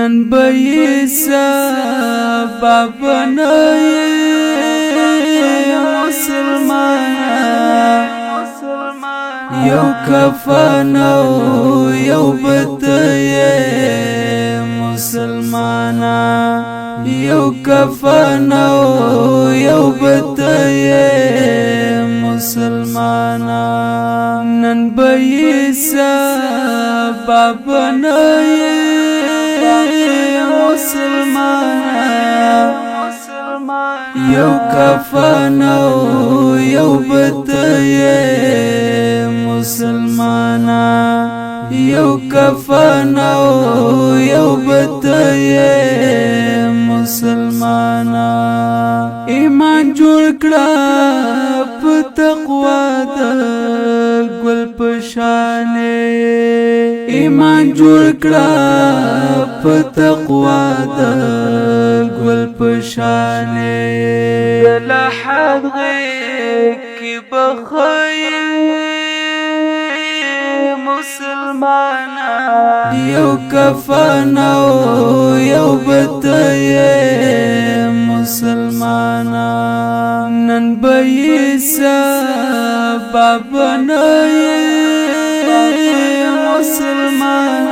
نن به سبا بنای مسلمان یو کفن او یو بدای مسلمان یو کفن او یو بدای مسلمان نن به سبا بنای مسلمان یو کفن او یو بدای مسلمان یو کفن او یو بدای مسلمان ایمان جوړ کړه په تقوا د ګل په شان ایمان جوړ کړه په تقوا د ګل په شان لحد غیکی بخیر مسلمان یو کفن او یو بدای مسلمان نن به سبا بنای مسلمان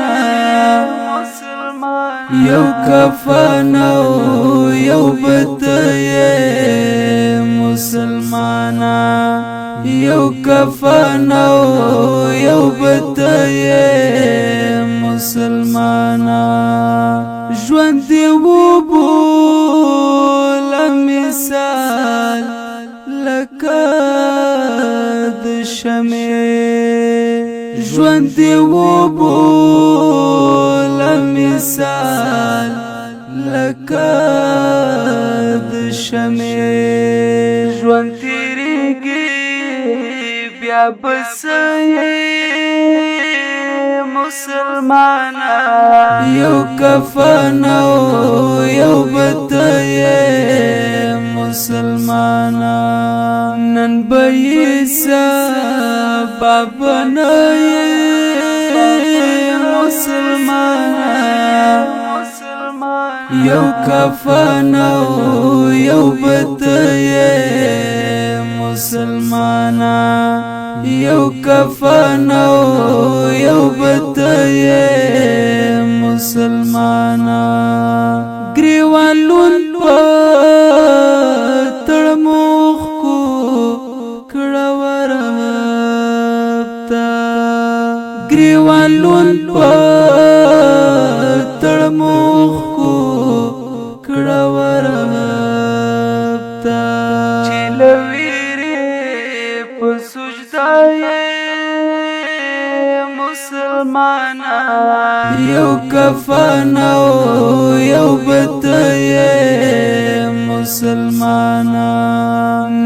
یو کفن او یو بدای مسلمان یو کفن او یو بدای مسلمان ژوند دی وبول مثال لکه د شمع ژوند دی وبول مثال لکه د شمع ژوند تیریږي بیا بسې مسلمان یو کفن او یو بدای مسلمان نن به سبا بنای مسلمان یو کفن او یو بدای مسلمان یو کفن او یو بدای مسلمان گریوان لون پتړ مخ کو کړه ورتا گریوان لون پتړ مخ کو کړه ورتا مسلمان یو کفن او یو بدای مسلمان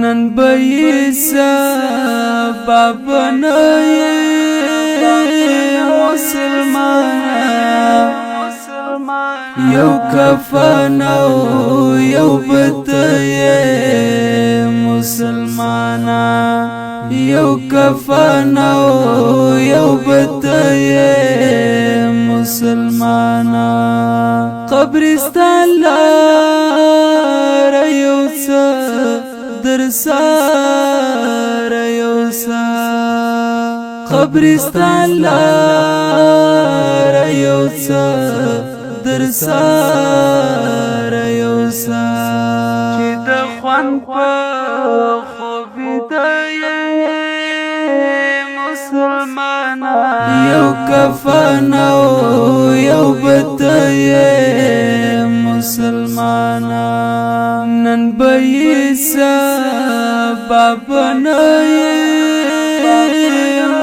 نن به سبا بنای مسلمان یو کفن او یو بدای مسلمان یو کفن او یو بدای مسلمان قبرستان لار یو څه در سار یو څه قبرستان لار یو څه در سار یو څه چې د خوان په مسلمان یو کفن او یو بدای مسلمان نن به سبا بنای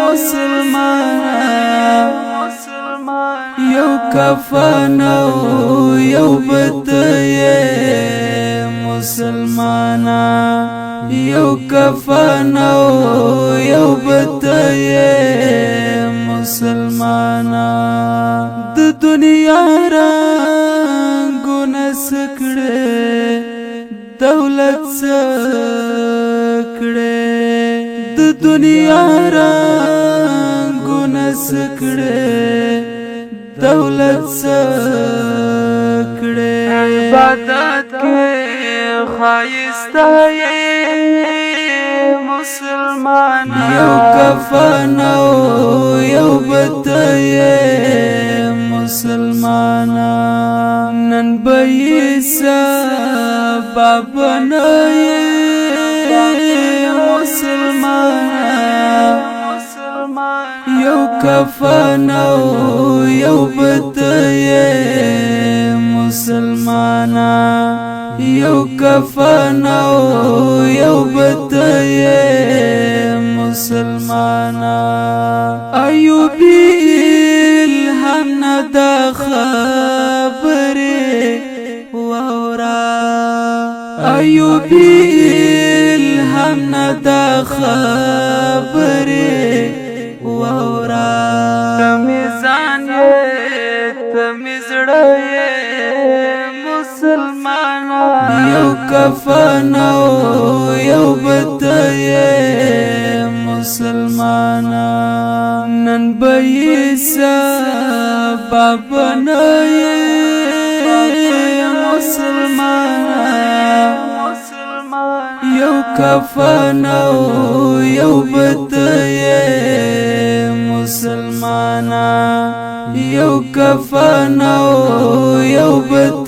مسلمان یو کفن او یو بدای مسلمان یو کفن او یو بدای مسلمان د دنیا رنگونه سکړه دولت سکړه د دنیا رنگونه سکړه دولت سکړه عبادت کې خایسته مسلمان یو کفن او یو بتې مسلمان نن به سبب نه مسلمان یو کفن او یو بتې مسلمان یو کفن او یو بتې مسلمان ایوبی الہم ندا خبره وورا ایوبی الہم ندا خبره وورا تمیزان تمیزڑا مسلمان یو کفن او یو بتې مسلمان نن به سبب نه مسلمان یو کفن او یو بتې مسلمان یو کفن او یو بتې